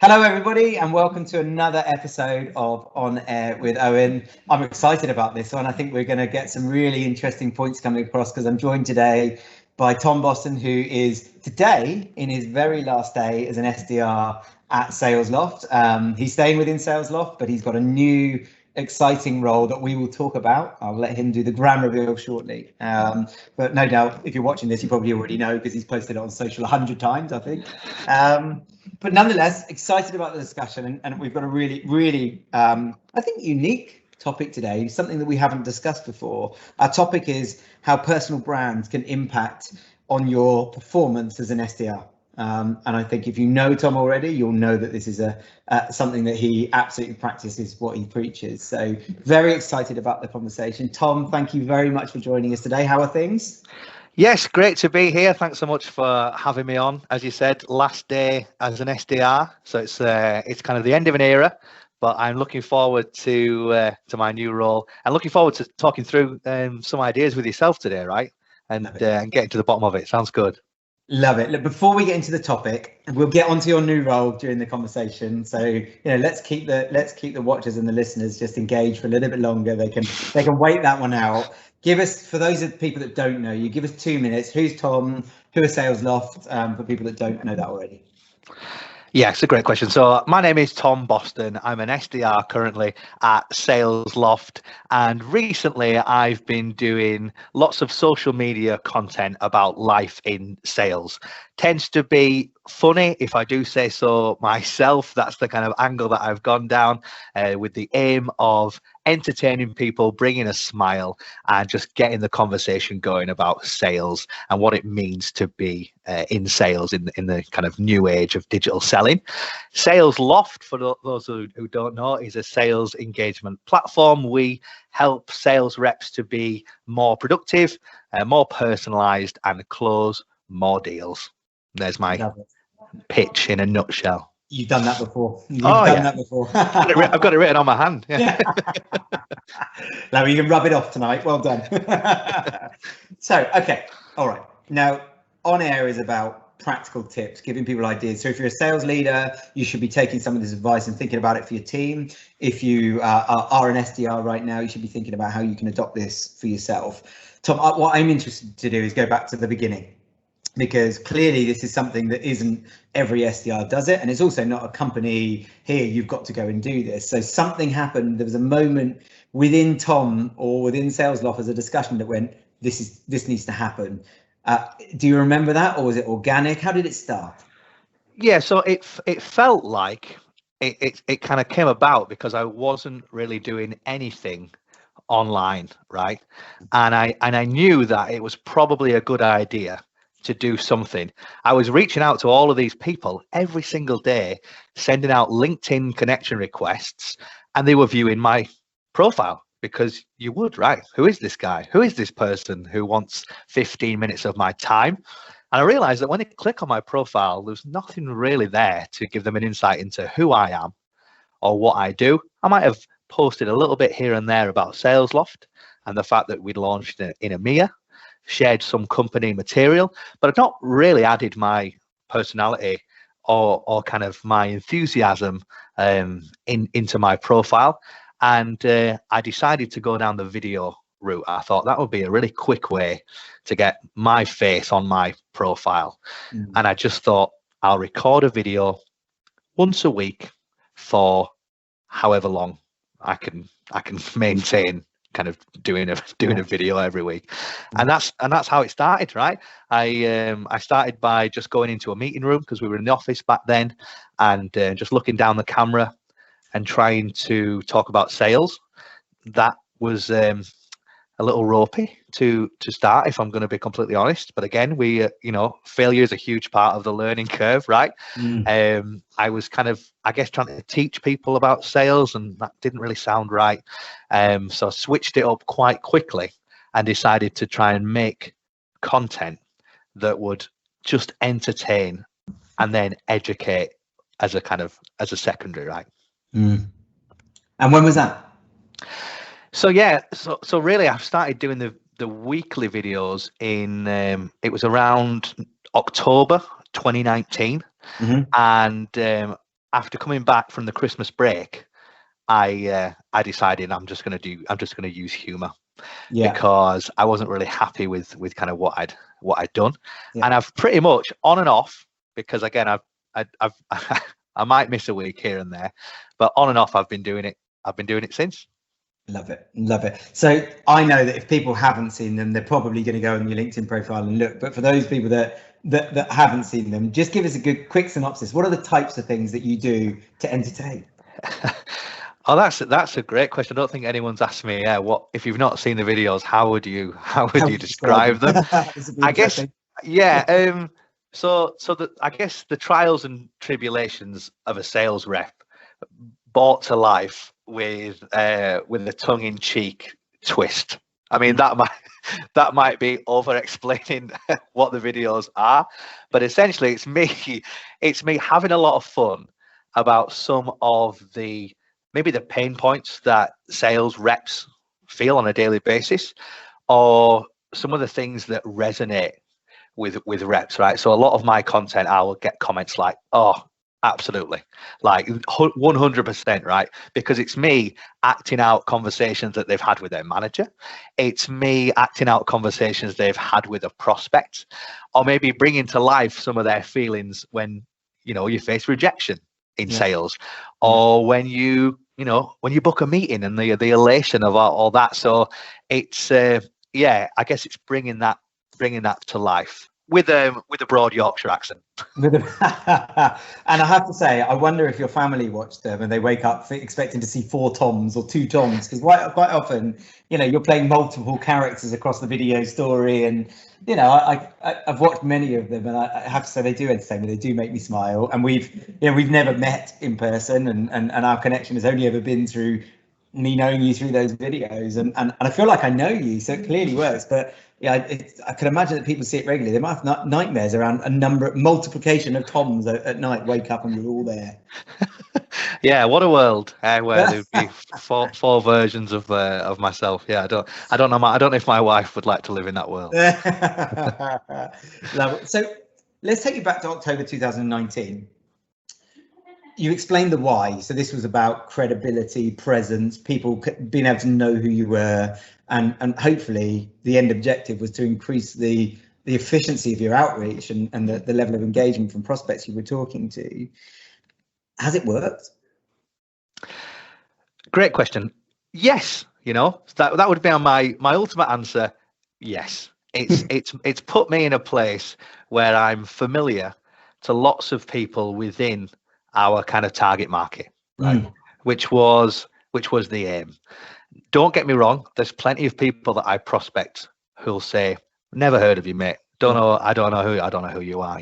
Hello, everybody, and welcome to another episode of On Air with Owen. I'm excited about this one. I think we're going to get some really interesting points coming across because I'm joined today by Tom Boston, who is today in his very last day as an SDR at SalesLoft. He's staying within SalesLoft, but he's got a new exciting role that we will talk about. I'll let him do the grand reveal shortly. But no doubt, if you're watching this, you probably already know because he's posted it on social 100 times, I think. But nonetheless, excited about the discussion, and we've got a really, I think, unique topic today, something that we haven't discussed before. Our topic is how personal brands can impact on your performance as an SDR. And I think if you know Tom already, you'll know that this is something that he absolutely practices, what he preaches. So very excited about the conversation. Tom, thank you very much for joining us today. How are things? Yes, great to be here. Thanks so much for having me on. As you said, last day as an SDR, so it's kind of the end of an era, but I'm looking forward to my new role and looking forward to talking through some ideas with yourself today, right? And getting to the bottom of it. Sounds good. Love it. Look, before we get into the topic, we'll get onto your new role during the conversation. So let's keep the watchers and the listeners just engaged for a little bit longer. They can wait that one out. Give us, for those of the people that don't know you, give us 2 minutes. Who's Tom? Who is SalesLoft? For people that don't know that already. Yeah, it's a great question. So my name is Tom Boston. I'm an SDR currently at SalesLoft, and recently I've been doing lots of social media content about life in sales. Tends to be funny, if I do say so myself. That's the kind of angle that I've gone down, with the aim of entertaining people, bringing a smile, and just getting the conversation going about sales and what it means to be in sales in the kind of new age of digital selling. SalesLoft, for those who don't know, is a sales engagement platform. We help sales reps to be more productive, more personalized, and close more deals. There's my pitch in a nutshell. You've done that before. You've done that before. I've got it written on my hand. Yeah. Now you can rub it off tonight. Well done. So, okay. All right. Now, On Air is about practical tips, giving people ideas. So if you're a sales leader, you should be taking some of this advice and thinking about it for your team. If you are an SDR right now, you should be thinking about how you can adopt this for yourself. Tom, what I'm interested to do is go back to the beginning, because clearly this is something that isn't every SDR does it, and it's also not a company here, you've got to go and do this. So something happened. There was a moment within Tom or within SalesLoft as a discussion that went, this needs to happen. Do you remember that, or was it organic? How did it start? Yeah, so it felt like it kind of came about because I wasn't really doing anything online, right? And I knew that it was probably a good idea to do something. I was reaching out to all of these people every single day, sending out LinkedIn connection requests, and they were viewing my profile, because you would, right? Who is this guy? Who is this person who wants 15 minutes of my time? And I realized that when they click on my profile, there's nothing really there to give them an insight into who I am or what I do. I might have posted a little bit here and there about SalesLoft and the fact that we'd launched in EMEA, shared some company material, but I've not really added my personality or kind of my enthusiasm into my profile. And I decided to go down the video route. I thought that would be a really quick way to get my face on my profile. And I just thought, I'll record a video once a week for however long I can maintain kind of doing a video every week. And that's how it started, right? I started by just going into a meeting room, because we were in the office back then, and just looking down the camera and trying to talk about sales. That was a little ropey to start, if I'm going to be completely honest. But again, failure is a huge part of the learning curve, right? I was kind of, I guess, trying to teach people about sales, and that didn't really sound right. So I switched it up quite quickly and decided to try and make content that would just entertain and then educate as a secondary, right? And when was that? So yeah, so really I've started doing the weekly videos in it was around October 2019. And after coming back from the Christmas break, I decided I'm just going to use humour, because I wasn't really happy with kind of what I'd done, and I've pretty much on and off, because again I've I might miss a week here and there, but on and off I've been doing it since. Love it, love it. So I know that if people haven't seen them, they're probably going to go on your LinkedIn profile and look. But for those people that haven't seen them, just give us a quick synopsis. What are the types of things that you do to entertain? Oh, that's a great question. I don't think anyone's asked me. What if you've not seen the videos? How would you describe them? I guess. Yeah. So I guess the trials and tribulations of a sales rep, brought to life with a tongue-in-cheek twist. I mean, that might be over-explaining what the videos are, but essentially it's me having a lot of fun about some of maybe the pain points that sales reps feel on a daily basis, or some of the things that resonate with reps, right? So a lot of my content, I will get comments like, "Oh, absolutely, like 100%," right? Because it's me acting out conversations that they've had with their manager. It's me acting out conversations they've had with a prospect, or maybe bringing to life some of their feelings when you face rejection in sales, or when you book a meeting and the elation of all that. So it's I guess it's bringing that to life with a broad Yorkshire accent. And I have to say, I wonder if your family watch them and they wake up expecting to see 4 Toms or 2 Toms, because quite often, you're playing multiple characters across the video story, and I've watched many of them, and I have to say they do entertain me. They do make me smile, and we've never met in person, and our connection has only ever been through me knowing you through those videos, and I feel like I know you, so it clearly works. But I can imagine that people see it regularly. They might have nightmares around multiplication of Toms at night. Wake up and we're all there. Yeah, what a world where there'd be four versions of myself. Yeah, I don't know if my wife would like to live in that world. Love it. So let's take you back to October 2019. You explained the why. So this was about credibility, presence, people being able to know who you were, and hopefully the end objective was to increase the efficiency of your outreach and the level of engagement from prospects you were talking to. Has it worked? Great question. Yes, that would be my ultimate answer. Yes, it's put me in a place where I'm familiar to lots of people within our kind of target market, right? Which was the aim. Don't get me wrong, there's plenty of people that I prospect who'll say, "Never heard of you, mate. Don't know. I don't know who you are."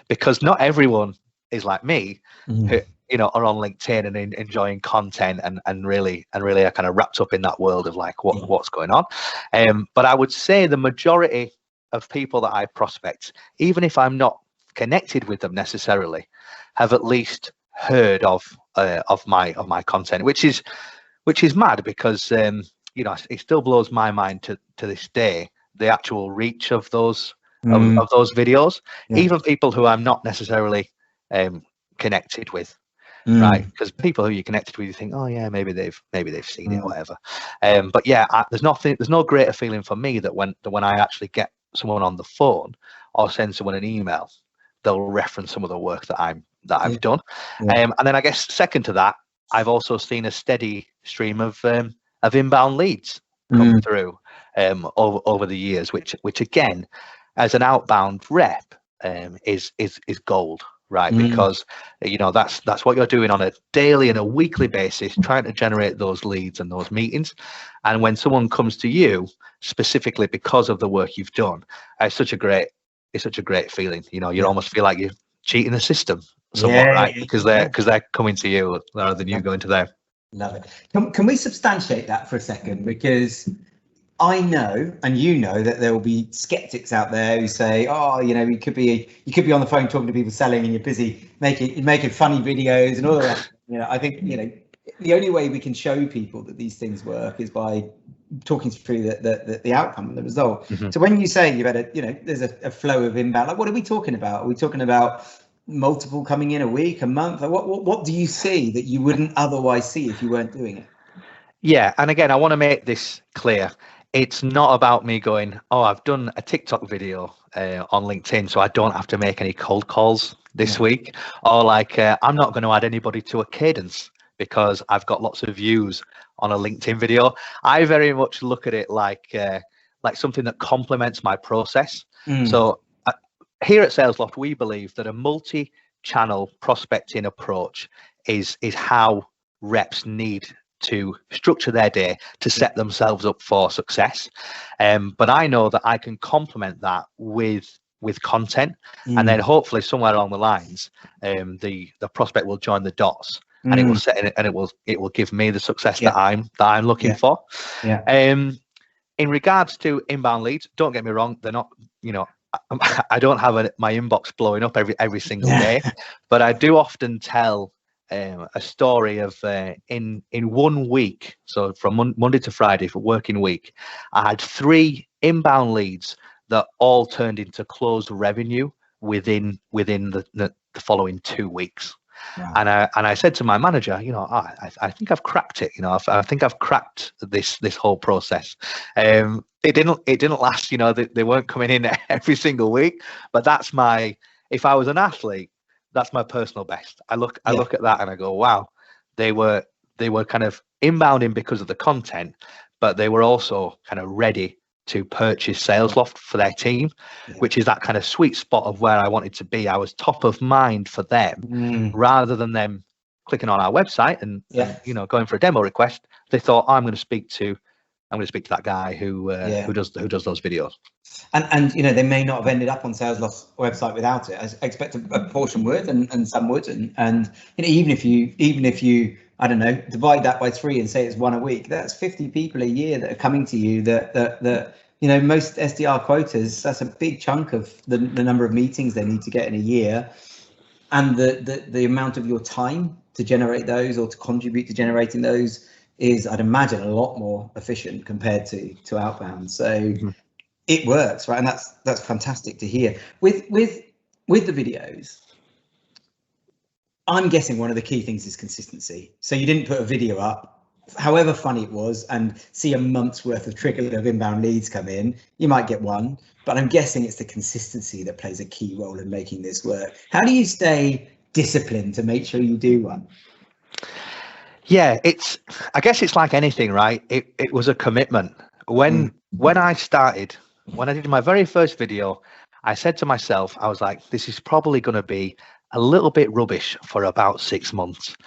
Because not everyone is like me, who are on LinkedIn and enjoying content and really are kind of wrapped up in that world of like what's going on. But I would say the majority of people that I prospect, even if I'm not connected with them necessarily, have at least heard of my content, which is mad, because it still blows my mind to this day, the actual reach of those of those videos, even people who I'm not necessarily connected with, right? Because people who you're connected with, you think, oh yeah, maybe they've seen it or whatever. But yeah, there's no greater feeling for me that when I actually get someone on the phone or send someone an email, they'll reference some of the work that I've done. And then I guess second to that, I've also seen a steady stream of inbound leads come through over the years, which again, as an outbound rep, is gold, right? Because that's what you're doing on a daily and a weekly basis, trying to generate those leads and those meetings. And when someone comes to you specifically because of the work you've done, it's such a great feeling. You almost feel like you're cheating the system somewhat, right? Because they're coming to you rather than you going to them. Love it. Can we substantiate that for a second? Because I know, and that there will be skeptics out there who say, "Oh, you could be on the phone talking to people selling, and you're busy making funny videos and all of that." I think the only way we can show people that these things work is by talking through the outcome and the result. So when you say you've had there's a flow of inbound, like what are we talking about? Are we talking about multiple coming in a week, a month? What do you see that you wouldn't otherwise see if you weren't doing it? Yeah, and again, I want to make this clear. It's not about me going, oh, I've done a TikTok video on LinkedIn, so I don't have to make any cold calls this week, or like I'm not going to add anybody to a cadence because I've got lots of views on a LinkedIn video. I very much look at it like something that complements my process. So here at SalesLoft, we believe that a multi-channel prospecting approach is how reps need to structure their day to set themselves up for success. But I know that I can complement that with content, and then hopefully somewhere along the lines, the prospect will join the dots, and it will set in, and it will give me the success that I'm looking for. In regards to inbound leads, don't get me wrong, they're not, I don't have my inbox blowing up every single day, but I do often tell a story of in 1 week, so from Monday to Friday for working week, I had 3 inbound leads that all turned into closed revenue within the following 2 weeks. Wow. And I said to my manager, I think I've cracked it. I think I've cracked this whole process. It didn't last. They weren't coming in every single week, but that's if I was an athlete, that's my personal best. I look at that and I go, wow, they were kind of inbounding because of the content, but they were also kind of ready to purchase SalesLoft for their team, which is that kind of sweet spot of where I wanted to be. I was top of mind for them, rather than them clicking on our website and going for a demo request. They thought, I'm going to speak to that guy who does those videos. And they may not have ended up on SalesLoft's website without it. I expect a portion would, and some would, and even if you I don't know, divide that by 3 and say it's 1 a week, that's 50 people a year that are coming to you that most SDR quotas, that's a big chunk of the number of meetings they need to get in a year, and the amount of your time to generate those or to contribute to generating those is, I'd imagine, a lot more efficient compared to outbound. So it works, right? And that's fantastic to hear. With the videos, I'm guessing one of the key things is consistency. So you didn't put a video up, however funny it was, and see a month's worth of trickle of inbound leads come in. You might get 1, but I'm guessing it's the consistency that plays a key role in making this work. How do you stay disciplined to make sure you do one? Yeah, I guess it's like anything, right? It was a commitment. When I did my very first video, I said to myself, I was like, this is probably going to be a little bit rubbish for about 6 months.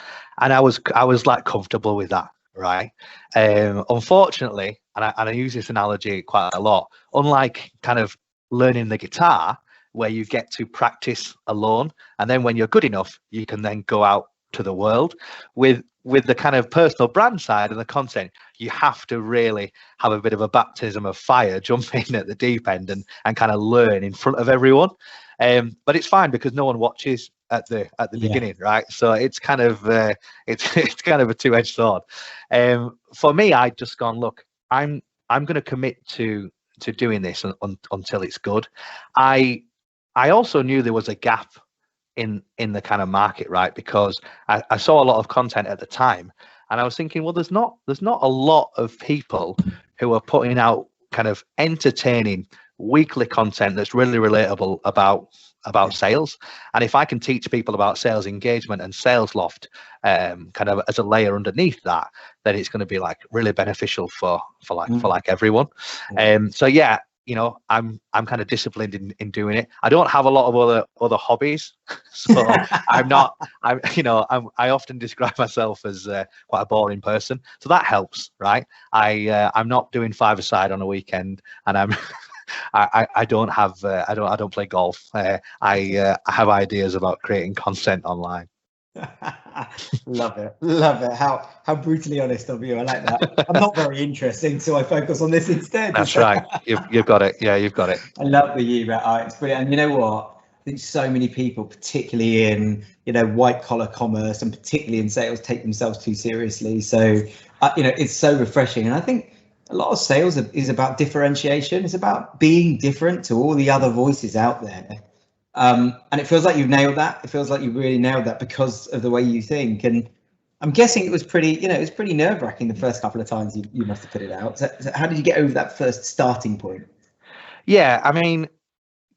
And I was like comfortable with that, right? Unfortunately, and I use this analogy quite a lot, unlike kind of learning the guitar, where you get to practice alone, and then when you're good enough, you can then go out to the world. With the kind of personal brand side and the content, you have to really have a bit of a baptism of fire, jump in at the deep end and kind of learn in front of everyone. But it's fine because no one watches at the beginning, right? So it's kind of it's kind of a two-edged sword. For me, I just gone, look, I'm going to commit to doing this until it's good. I also knew there was a gap in the kind of market, right? Because I saw a lot of content at the time, and I was thinking, well, there's not a lot of people who are putting out kind of entertaining weekly content that's really relatable about sales. And if I can teach people about sales engagement and SalesLoft kind of as a layer underneath that, then it's going to be like really beneficial for everyone. So yeah, I'm kind of disciplined in doing it. I don't have a lot of other hobbies, so I often describe myself as quite a boring person, so that helps, right? I'm not doing 5-a-side on a weekend, and I don't play golf. I have ideas about creating content online. Love it. How brutally honest of you. I like that. I'm not very interesting, so I focus on this instead. That's right. You've got it. Yeah, you've got it. I love the you, but it's brilliant. And you know what? I think so many people, particularly in white collar commerce and particularly in sales, take themselves too seriously. So it's so refreshing. And I think a lot of sales is about differentiation. It's about being different to all the other voices out there. And it feels like you've nailed that. It feels like you really nailed that because of the way you think. And I'm guessing it was pretty, it was pretty nerve-wracking the first couple of times you must have put it out. So how did you get over that first starting point? Yeah, I mean,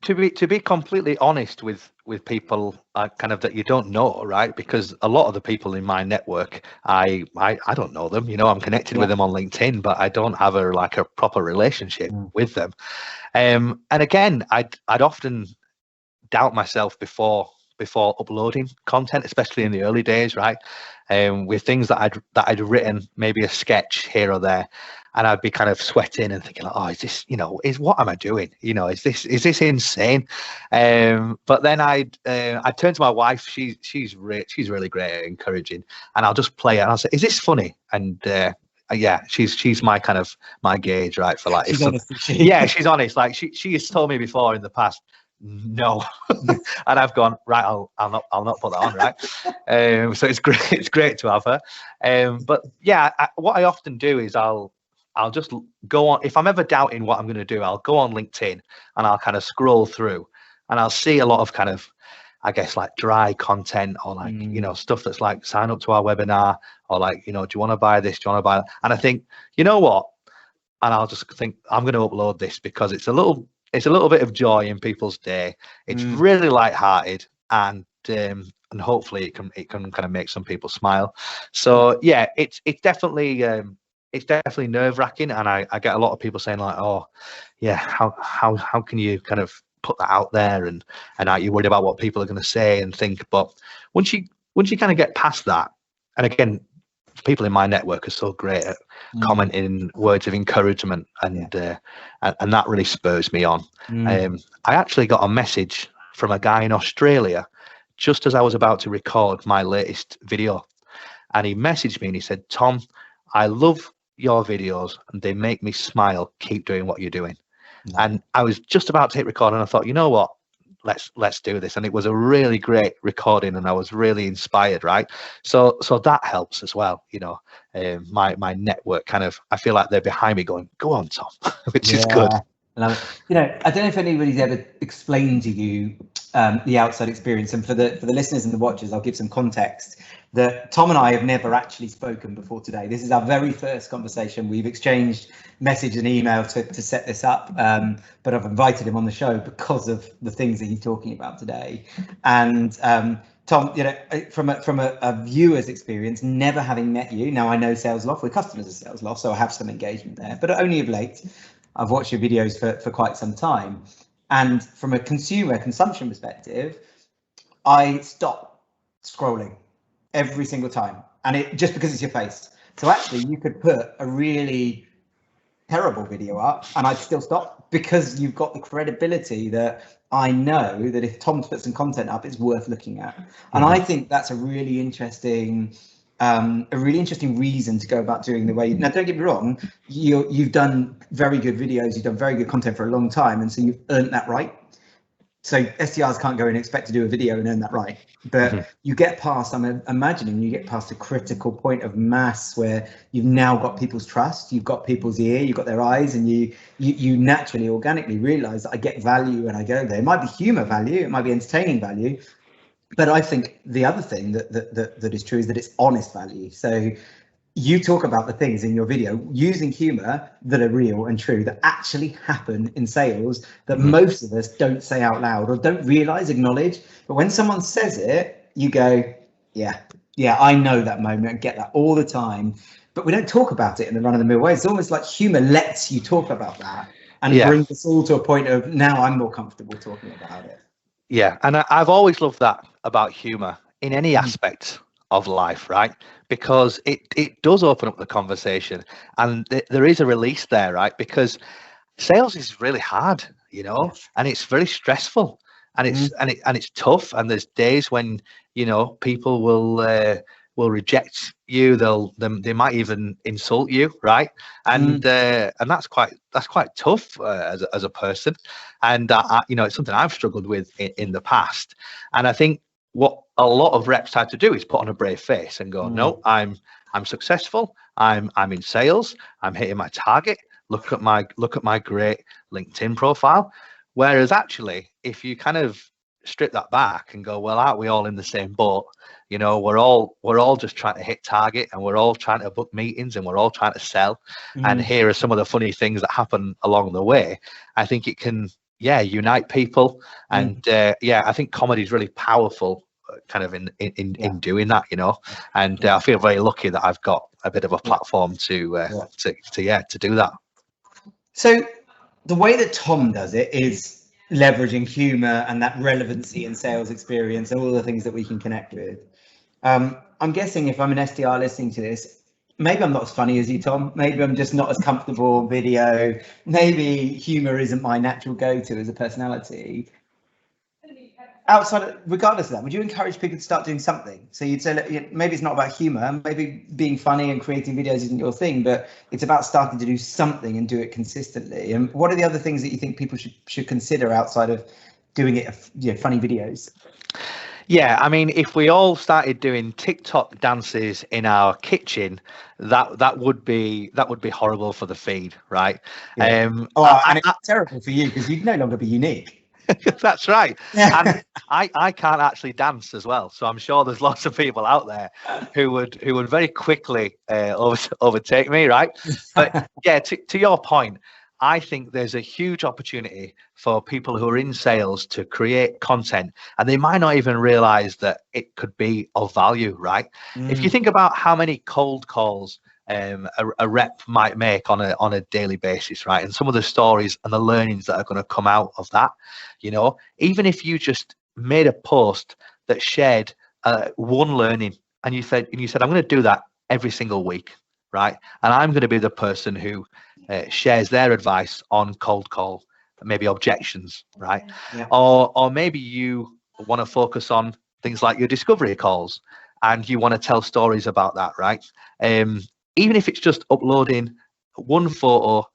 to be completely honest with people kind of that you don't know, right? Because a lot of the people in my network, I don't know them. I'm connected with them on LinkedIn, but I don't have a proper relationship with them. And again, I'd often doubt myself before uploading content, especially in the early days, right? With things that I'd written, maybe a sketch here or there, and I'd be kind of sweating and thinking, like, oh, is this, what am I doing? Is this insane? But then I'd turn to my wife. She's really great at encouraging, and I'll just play it and I'll say, is this funny? And yeah, she's my kind of my gauge, right? For like, she's honest. Yeah, she's honest. Like she has told me before in the past, no, and I've gone, right, I'll not put that on, right? So it's great to have her. But yeah, what I often do is I'll just go on, if I'm ever doubting what I'm going to do, I'll go on LinkedIn and I'll kind of scroll through and I'll see a lot of kind of, I guess, like dry content or like, stuff that's like, sign up to our webinar, or like, do you want to buy this? Do you want to buy that? And I think, you know what? And I'll just think, I'm going to upload this because it's a little bit of joy in people's day. It's really lighthearted, and hopefully it can kind of make some people smile. So yeah, it's definitely nerve-wracking, and I get a lot of people saying like, oh yeah, how can you kind of put that out there, and are you worried about what people are going to say and think? But once you kind of get past that, and again, people in my network are so great at commenting words of encouragement, and that really spurs me on. I actually got a message from a guy in Australia just as I was about to record my latest video, and he messaged me and he said, Tom, I love your videos and they make me smile. Keep doing what you're doing. And I was just about to hit record and I thought, you know what? Let's do this. And it was a really great recording and I was really inspired, right? So that helps as well. My network kind of, I feel like they're behind me going, go on, Tom, which is good. I don't know if anybody's ever explained to you the outside experience, and for the listeners and the watchers, I'll give some context that Tom and I have never actually spoken before today. This is our very first conversation. We've exchanged message and email to set this up, but I've invited him on the show because of the things that he's talking about today. And Tom, from a viewer's experience, never having met you, now I know SalesLoft, we're customers of SalesLoft, so I have some engagement there, but only of late. I've watched your videos for quite some time. And from a consumption perspective, I stop scrolling every single time. And it just because it's your face. So actually you could put a really terrible video up and I'd still stop because you've got the credibility that I know that if Tom's put some content up, it's worth looking at. And I think that's a really interesting reason to go about doing the way. Now, don't get me wrong, you've done very good videos, you've done very good content for a long time, and so you've earned that right. So SDRs can't go and expect to do a video and earn that right. But you get past, I'm imagining you get past a critical point of mass where you've now got people's trust, you've got people's ear, you've got their eyes, and you naturally, organically realize that I get value and I go there. It might be humor value, it might be entertaining value, but I think the other thing that is true is that it's honest value. So you talk about the things in your video using humor that are real and true, that actually happen in sales, that most of us don't say out loud or don't realize, acknowledge. But when someone says it, you go, yeah, I know that moment and get that all the time. But we don't talk about it in the run-of-the-mill way. It's almost like humor lets you talk about that and brings us all to a point of now I'm more comfortable talking about it. Yeah, and I've always loved that about humor in any aspect of life, right? Because it does open up the conversation, and there is a release there, right? Because sales is really hard, and it's very stressful, and it's tough, and there's days when people will reject you, they might even insult you, right? And that's quite tough as a person, and it's something I've struggled with in the past. And I think what a lot of reps had to do is put on a brave face and go, no, I'm successful, I'm in sales, I'm hitting my target, look at my great LinkedIn profile. Whereas actually, if you kind of strip that back and go, well, aren't we all in the same boat? You know, we're all just trying to hit target, and we're all trying to book meetings, and we're all trying to sell. And here are some of the funny things that happen along the way. I think it can, unite people. And I think comedy is really powerful kind of in doing that, you know. And I feel very lucky that I've got a bit of a platform to do that. So the way that Tom does it is leveraging humor and that relevancy and sales experience and all the things that we can connect with. I'm guessing if I'm an SDR listening to this, maybe I'm not as funny as you, Tom. Maybe I'm just not as comfortable on video. Maybe humor isn't my natural go-to as a personality. Regardless of that, would you encourage people to start doing something? So you'd say maybe it's not about humor, maybe being funny and creating videos isn't your thing, but it's about starting to do something and do it consistently. And what are the other things that you think people should consider outside of doing it, funny videos? Yeah, I mean, if we all started doing TikTok dances in our kitchen, that would be horrible for the feed, right? Yeah. And it's terrible for you because you'd no longer be unique. That's right. And I can't actually dance as well, so I'm sure there's lots of people out there who would very quickly overtake me, right? But yeah, to your point, I think there's a huge opportunity for people who are in sales to create content, and they might not even realize that it could be of value, right? If you think about how many cold calls a rep might make on a daily basis, right? And some of the stories and the learnings that are going to come out of that, you know, even if you just made a post that shared one learning, and you said, I'm going to do that every single week, right? And I'm going to be the person who shares their advice on cold call, maybe objections, right? Yeah. Or maybe you want to focus on things like your discovery calls, and you want to tell stories about that, right? Even if it's just uploading one photo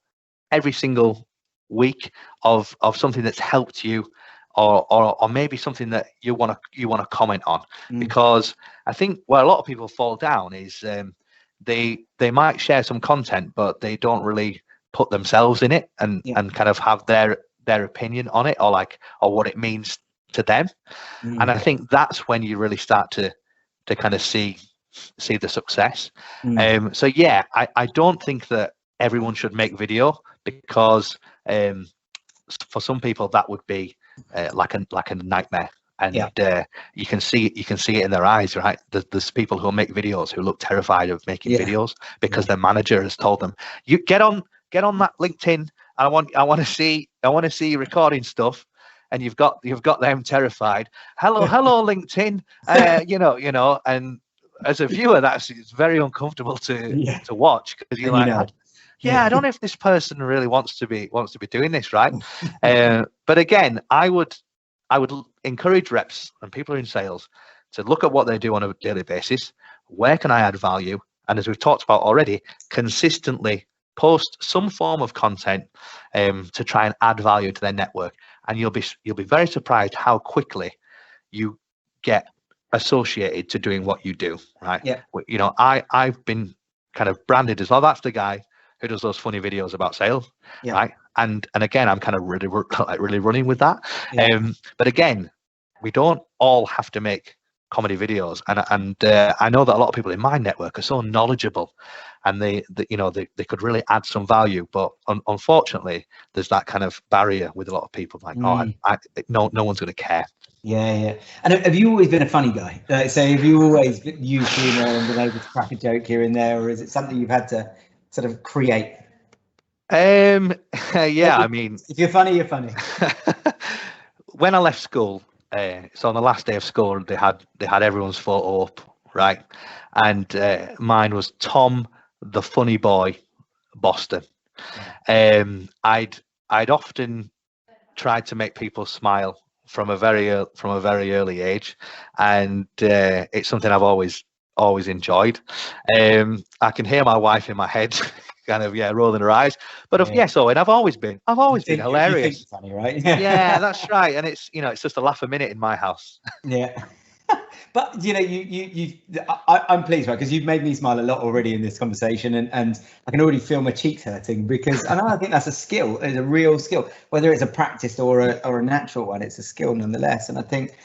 every single week of something that's helped you, or maybe something that you want to comment on, because I think where a lot of people fall down is they might share some content, but they don't really put themselves in it and kind of have their opinion on it, or what it means to them. And I think that's when you really start to kind of see the success. So yeah, I don't think that everyone should make video, because for some people that would be like a nightmare. And you can see it in their eyes, right? There's people who make videos who look terrified of making videos because their manager has told them, you get on that LinkedIn. I want to see you recording stuff, and you've got them terrified. Hello LinkedIn. You know, and as a viewer, it's very uncomfortable to watch, because you're like, I don't know if this person really wants to be doing this, right? But again, I would encourage reps and people in sales to look at what they do on a daily basis. Where can I add value? And as we've talked about already, consistently post some form of content to try and add value to their network. And you'll be very surprised how quickly you get associated to doing what you do, right? Yeah. You know, I've been kind of branded as, oh, that's the guy who does those funny videos about sales, right? And again, I'm kind of really running with that. But again, we don't all have to make comedy videos, and I know that a lot of people in my network are so knowledgeable, and they could really add some value, but unfortunately, there's that kind of barrier with a lot of people, like, no one's going to care. Yeah. And have you always been a funny guy? So have you always used humor and been able to crack a joke here and there, or is it something you've had to sort of create? I mean, if you're funny, you're funny. When I left school, so on the last day of school, they had everyone's photo up, right? And mine was Tom, the funny boy, Boston. I'd often tried to make people smile from a very early age, and it's something I've always enjoyed. I can hear my wife in my head kind of rolling her eyes, but Owen, I've always been hilarious. You think funny, right? Yeah, that's right. And it's it's just a laugh a minute in my house. Yeah. But I'm pleased, right? Because you've made me smile a lot already in this conversation, and I can already feel my cheeks hurting because I think that's a skill. It's a real skill, whether it's a practiced or a natural one. It's a skill nonetheless. And I think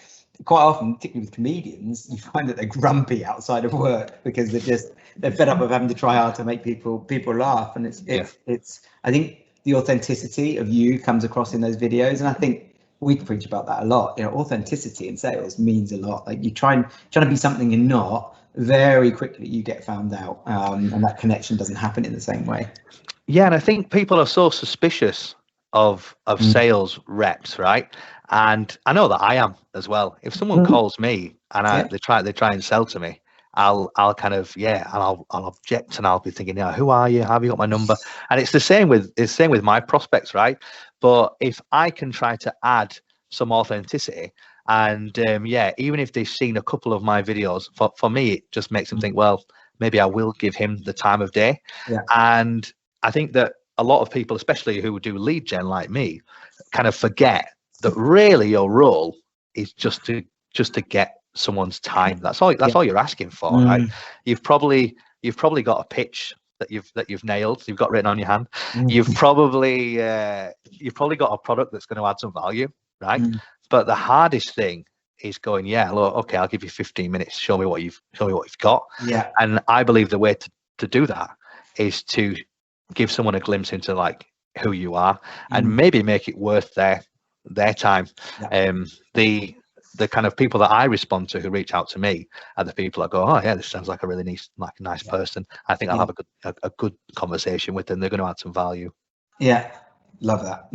quite often, particularly with comedians, you find that they're grumpy outside of work because they're fed up of having to try hard to make people laugh. And it's I think the authenticity of you comes across in those videos, and I think we preach about that a lot. Authenticity in sales means a lot. Like you trying to be something you're not, very quickly you get found out, and that connection doesn't happen in the same way. Yeah, and I think people are so suspicious of sales reps, right? And I know that I am as well. If someone calls me and they try and sell to me, I'll kind of and I'll object, and I'll be thinking, who are you? Have you got my number? And it's the same with my prospects, right? But if I can try to add some authenticity, and even if they've seen a couple of my videos, for me it just makes them think, well, maybe I will give him the time of day. And I think that a lot of people, especially who do lead gen like me, kind of forget that really your role is just to get someone's time. That's all you're asking for, right? You've probably got a pitch that you've nailed, you've got written on your hand. You've probably got a product that's going to add some value, right? But the hardest thing is going, look, okay, I'll give you 15 minutes, show me what you've got. And I believe the way to do that is to give someone a glimpse into like who you are, and maybe make it worth their time. The kind of people that I respond to who reach out to me are the people that go, oh yeah, this sounds like a really nice person. I think I'll have a good conversation with them. They're going to add some value. Yeah, love that.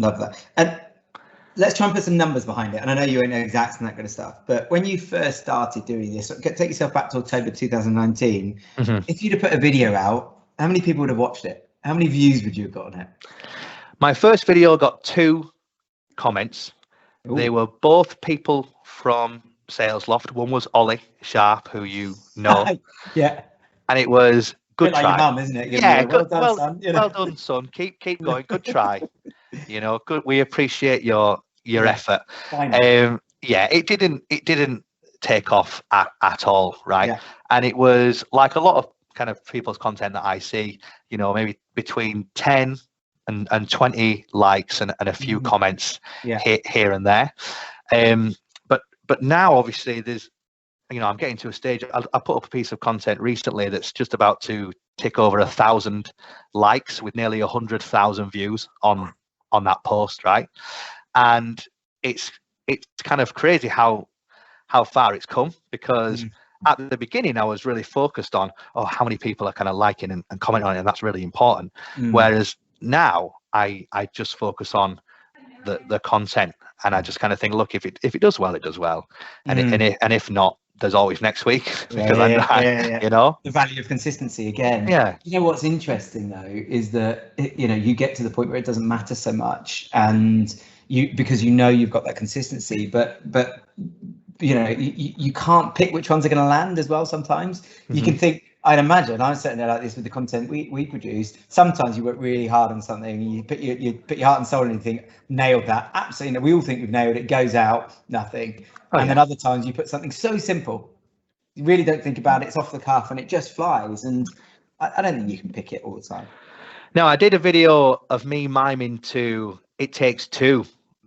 And let's try and put some numbers behind it. And I know you won't know exacts and that kind of stuff, but when you first started doing this, take yourself back to October 2019. If you'd have put a video out, how many people would have watched it? How many views would you have got on it? My first video got 2 comments. Ooh. They were both people from SalesLoft. One was Ollie Sharp, who you know. And it was good try. Like your mum, isn't it? Well done, son. Well done, son. Keep going. Good try. Good. We appreciate your effort. It didn't take off at all, right? And it was like a lot of kind of people's content that I see, maybe between 10 and 20 likes and a few comments here and there. But now obviously there's, I'm getting to a stage. I put up a piece of content recently that's just about to tick over 1,000 likes with nearly 100,000 views on that post, right? And it's kind of crazy how far it's come, because at the beginning I was really focused on how many people are kind of liking and commenting on it, and that's really important. Whereas now I just focus on the content, and I just kind of think, look, if it does well, it does well, and if not, there's always next week. Because the value of consistency again. What's interesting though is that you get to the point where it doesn't matter so much, and because you've got that consistency, but you can't pick which ones are going to land as well. Sometimes you can think, I'd imagine I'm sitting there like this with the content we produce. Sometimes you work really hard on something, and you put your heart and soul in anything, nailed that. Absolutely. We all think we've nailed it, goes out, nothing. Then other times you put something so simple, you really don't think about it, it's off the cuff, and it just flies. And I don't think you can pick it all the time. No, I did a video of me miming to It Takes Two,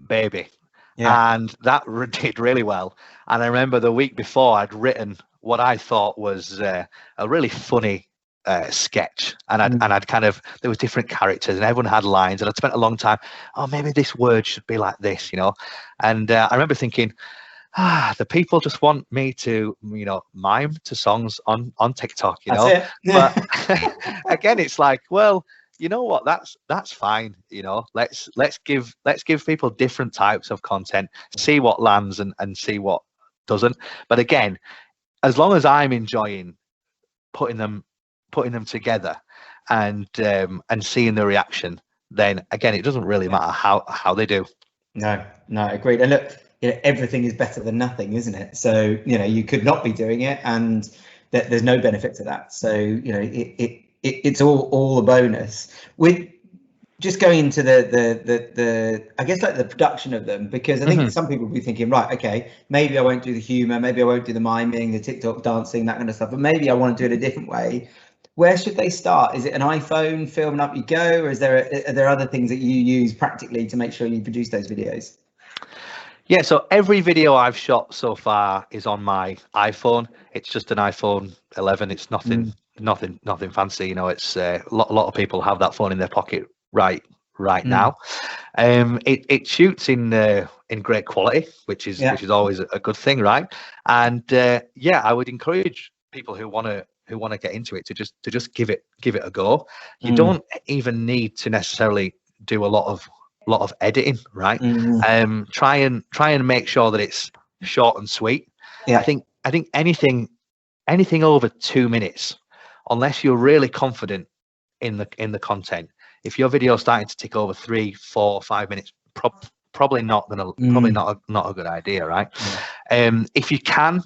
Baby. And that did really well. And I remember the week before I'd written what I thought was a really funny sketch, and I'd kind of, there was different characters and everyone had lines, and I'd spent a long time, maybe this word should be like this, and I remember thinking, the people just want me to mime to songs on TikTok, But again, it's like, well, you know what, that's fine, let's give people different types of content, see what lands and see what doesn't. But again, as long as I'm enjoying putting them together and seeing the reaction, then again, it doesn't really matter how they do. No, agreed. And look, everything is better than nothing, isn't it? So you could not be doing it, and there's no benefit to that. So it's all a bonus. just going into the I guess like the production of them, because I think some people will be thinking, right, okay, maybe I won't do the humor, maybe I won't do the miming, the TikTok dancing, that kind of stuff, but maybe I want to do it a different way. Where should they start? Is it an iPhone, film and up you go, or are there other things that you use practically to make sure you produce those videos? Yeah, so every video I've shot so far is on my iPhone. It's just an iPhone 11. It's nothing fancy. You know, it's a lot of people have that phone in their pocket right now. It shoots in great quality, which is always a good thing, right? And yeah, I would encourage people who want to get into it to just give it a go. You don't even need to necessarily do a lot of editing, right? Try and make sure that it's short and sweet. I think anything over 2 minutes, unless you're really confident in the content, if your video is starting to tick over 3, 4, 5 minutes, probably not a good idea, right? If you can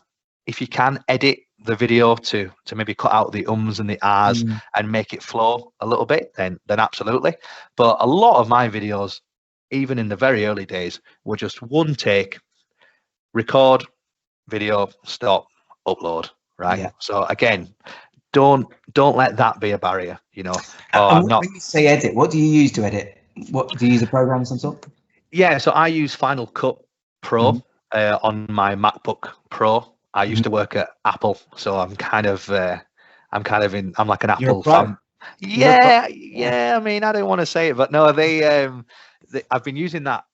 edit the video to maybe cut out the ums and the ahs and make it flow a little bit, then absolutely. But a lot of my videos, even in the very early days, were just one take, record, video, stop, upload, right? So again, don't let that be a barrier, you know. When you say edit, what do you use to edit? What do you use, a program of some sort? Yeah, so I use Final Cut Pro on my MacBook Pro. I used to work at Apple, so I'm like an Apple fan. Yeah. I mean, I don't want to say it, but no, I've been using that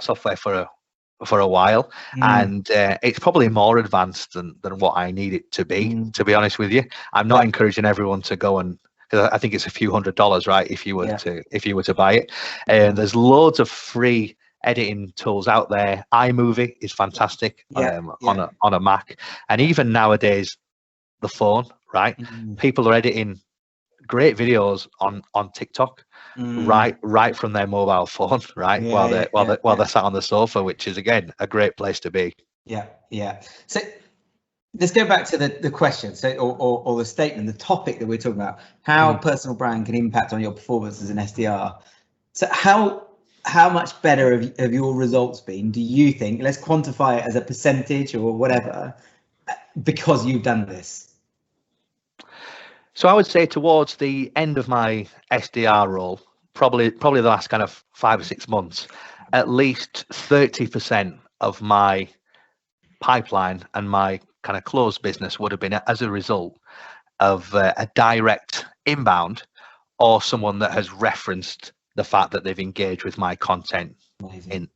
software for a while, and it's probably more advanced than what I need it to be. To be honest with you, I'm not encouraging everyone to go and, because I think it's a few $100s, right? If you were to buy it, and there's loads of free editing tools out there. iMovie is fantastic on a Mac, and even nowadays the phone, right? People are editing great videos on TikTok right from their mobile phone, right? While they're sat on the sofa, which is again a great place to be. So let's go back to the question, so or the statement, the topic that we're talking about, how personal brand can impact on your performance as an SDR. So how much better have your results been, do you think? Let's quantify it as a percentage or whatever, because you've done this. So I would say towards the end of my SDR role, probably the last kind of 5 or 6 months, at least 30% of my pipeline and my kind of closed business would have been as a result of a direct inbound, or someone that has referenced the fact that they've engaged with my content in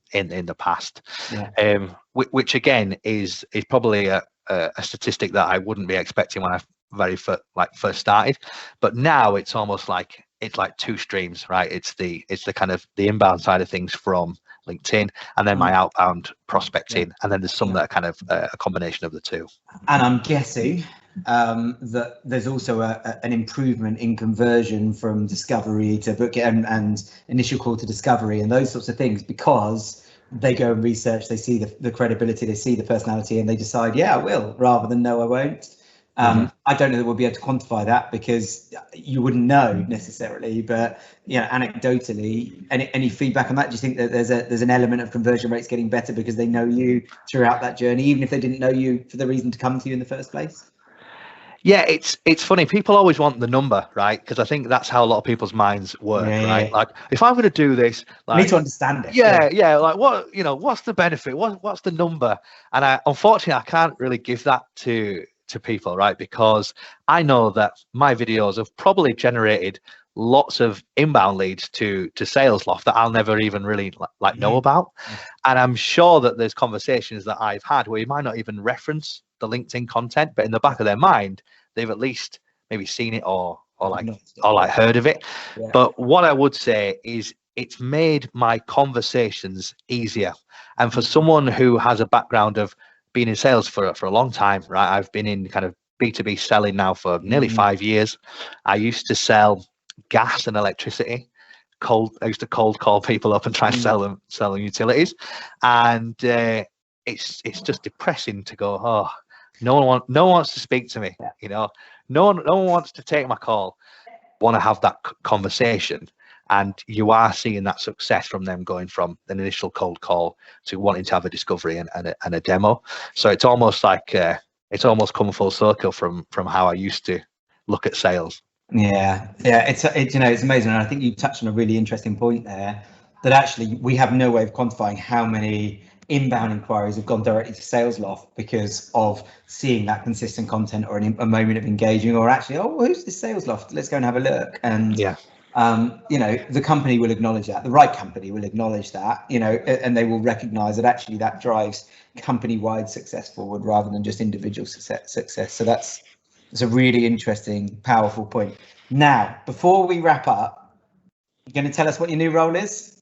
the past. Which again is probably a statistic that I wouldn't be expecting when I first started, but now it's almost like two streams, right? It's the kind of the inbound side of things from LinkedIn, and then my outbound prospecting, and then there's some that are kind of a combination of the two. And I'm guessing that there's also an improvement in conversion from discovery to book and initial call to discovery and those sorts of things, because they go and research, they see the credibility, they see the personality, and they decide, yeah, I will, rather than no, I won't. I don't know that we'll be able to quantify that, because you wouldn't know necessarily, but anecdotally, any feedback on that? Do you think that there's an element of conversion rates getting better because they know you throughout that journey, even if they didn't know you for the reason to come to you in the first place? Yeah, it's funny. People always want the number, right? Because I think that's how a lot of people's minds work, right? Like, if I'm going to do this, like, I need to understand it. Yeah. Like, what's the benefit? What's the number? And unfortunately, I can't really give that to people, right? Because I know that my videos have probably generated lots of inbound leads to SalesLoft that I'll never even really know about. And I'm sure that there's conversations that I've had where you might not even reference the LinkedIn content, but in the back of their mind, they've at least maybe seen it or heard of it. But what I would say is it's made my conversations easier. And for someone who has a background of being in sales for a long time, right? I've been in kind of B2B selling now for nearly 5 years. I used to sell gas and electricity. I used to cold call people up and try and sell them utilities. And it's just depressing to go, oh, no one wants to speak to me. No one wants to take my call. Want to have that conversation. and you are seeing that success from them going from an initial cold call to wanting to have a discovery and a demo. So it's almost like it's almost come full circle from how I used to look at sales. Yeah, it's it's amazing, and I think you touched on a really interesting point there, that actually we have no way of quantifying how many inbound inquiries have gone directly to SalesLoft because of seeing that consistent content or a moment of engaging, or actually, oh, who's this SalesLoft? Let's go and have a look. And yeah, the company will acknowledge that, the right company will acknowledge that, and they will recognize that actually that drives company-wide success forward rather than just individual success. So that's a really interesting, powerful point. Now, before we wrap up, you're going to tell us what your new role is?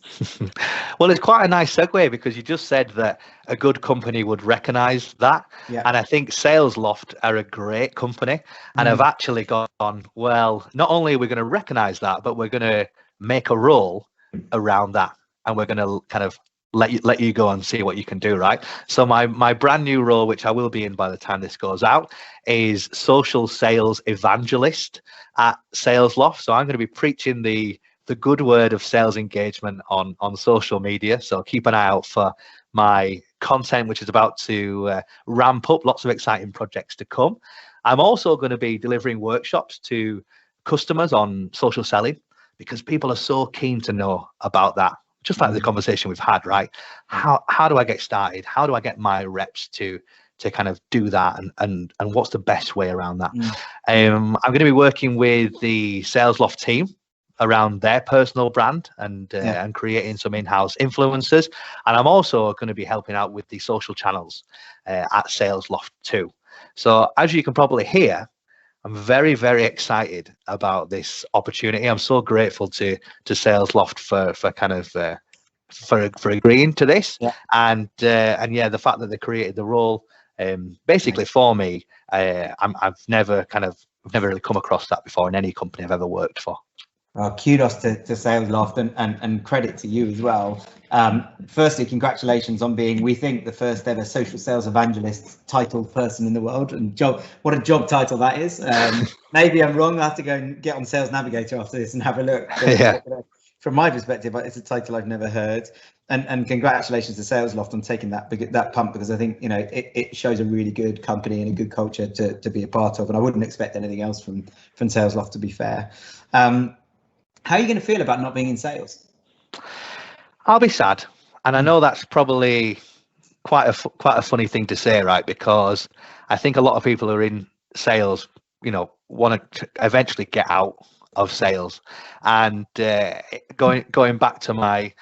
Well, it's quite a nice segue, because you just said that a good company would recognize that. Yeah. And I think SalesLoft are a great company, and I've actually gone, well, not only are we going to recognize that, but we're going to make a role around that, and we're going to kind of let you go and see what you can do, right? So my brand new role, which I will be in by the time this goes out, is social sales evangelist at SalesLoft. So I'm going to be preaching the good word of sales engagement on social media. So keep an eye out for my content, which is about to ramp up. Lots of exciting projects to come. I'm also going to be delivering workshops to customers on social selling, because people are so keen to know about that. Just like the conversation we've had, right? How do I get started? How do I get my reps to kind of do that? And what's the best way around that? I'm going to be working with the SalesLoft team around their personal brand and creating some in-house influencers. And I'm also going to be helping out with the social channels at SalesLoft too. So as you can probably hear, I'm very, very excited about this opportunity. I'm so grateful to SalesLoft for kind of for agreeing to this, and yeah, the fact that they created the role basically for me. I've never really come across that before in any company I've ever worked for. Well, kudos to SalesLoft and credit to you as well. Firstly, congratulations on being, we think, the first ever social sales evangelist titled person in the world. And what a job title that is. Maybe I'm wrong. I have to go and get on Sales Navigator after this and have a look. Yeah. From my perspective, it's a title I've never heard. And congratulations to SalesLoft on taking that pump, because I think it shows a really good company and a good culture to be a part of. And I wouldn't expect anything else from SalesLoft, to be fair. How are you going to feel about not being in sales? I'll be sad, and I know that's probably quite a funny thing to say, right? Because I think a lot of people who are in sales, want to eventually get out of sales. And going back to my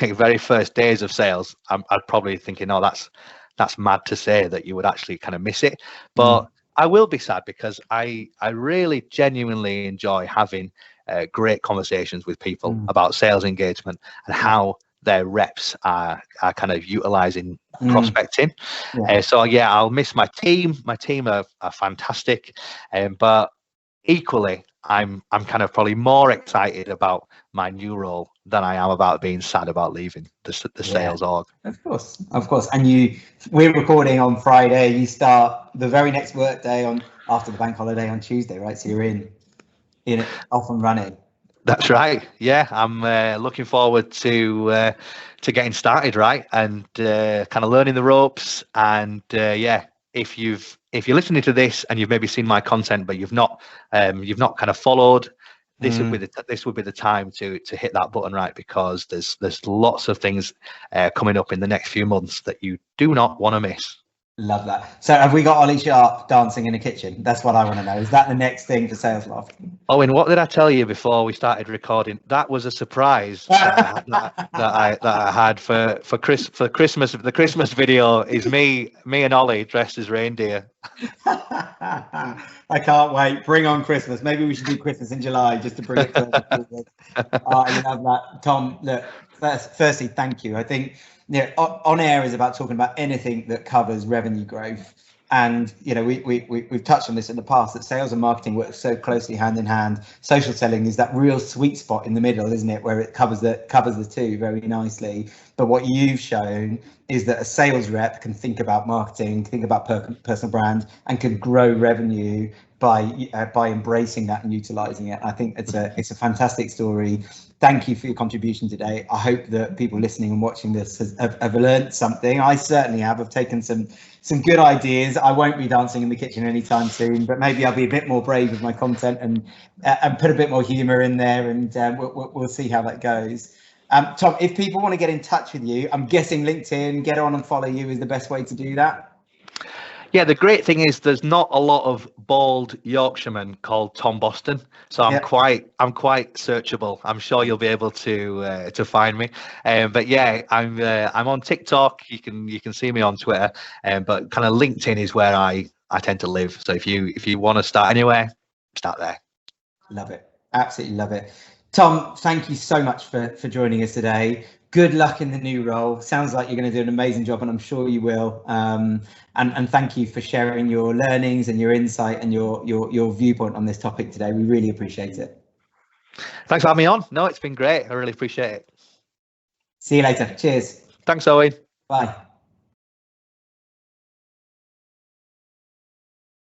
very first days of sales, I'd probably thinking, oh, that's mad to say that you would actually kind of miss it, but I will be sad, because I really genuinely enjoy having great conversations with people about sales engagement and how their reps are kind of utilizing prospecting. So yeah, I'll miss my team. My team are fantastic, but equally, I'm kind of probably more excited about my new role than I am about being sad about leaving the sales org. Of course. And we're recording on Friday. You start the very next work day after the bank holiday on Tuesday, right? So you're in it, off and running. That's right. Yeah, I'm looking forward to getting started, right, and kind of learning the ropes. And yeah, if you're listening to this and you've maybe seen my content, but you've not kind of followed, this would be the time to hit that button, right? Because there's lots of things coming up in the next few months that you do not want to miss. Love that. So have we got Ollie Sharp dancing in a kitchen? That's what I want to know. Is that the next thing for SalesLoft? Owen, what did I tell you before we started recording? That was a surprise that I had for Christmas. The Christmas video is me and Ollie dressed as reindeer. I can't wait. Bring on Christmas. Maybe we should do Christmas in July just to bring it forward. I love that. Tom, look, firstly, thank you. I think on air is about talking about anything that covers revenue growth. And we've touched on this in the past, that sales and marketing work so closely hand in hand. Social selling is that real sweet spot in the middle, isn't it, where it covers the two very nicely. But what you've shown is that a sales rep can think about marketing, think about personal brand, and can grow revenue by embracing that and utilizing it. I think it's a fantastic story. Thank you for your contribution today. I hope that people listening and watching this have learned something. I certainly have. I've taken some good ideas. I won't be dancing in the kitchen anytime soon, but maybe I'll be a bit more brave with my content and put a bit more humour in there, and we'll see how that goes. Tom, if people want to get in touch with you, I'm guessing LinkedIn, get on and follow you is the best way to do that. Yeah, the great thing is there's not a lot of bald Yorkshiremen called Tom Boston, so I'm quite searchable. I'm sure you'll be able to find me. But yeah, I'm on TikTok. You can see me on Twitter, but kind of LinkedIn is where I tend to live. So if you want to start anywhere, start there. Love it, absolutely love it. Tom, thank you so much for joining us today. Good luck in the new role. Sounds like you're going to do an amazing job, and I'm sure you will. And thank you for sharing your learnings and your insight and your viewpoint on this topic today. We really appreciate it. Thanks for having me on. No, it's been great. I really appreciate it. See you later. Cheers. Thanks, Owen. Bye.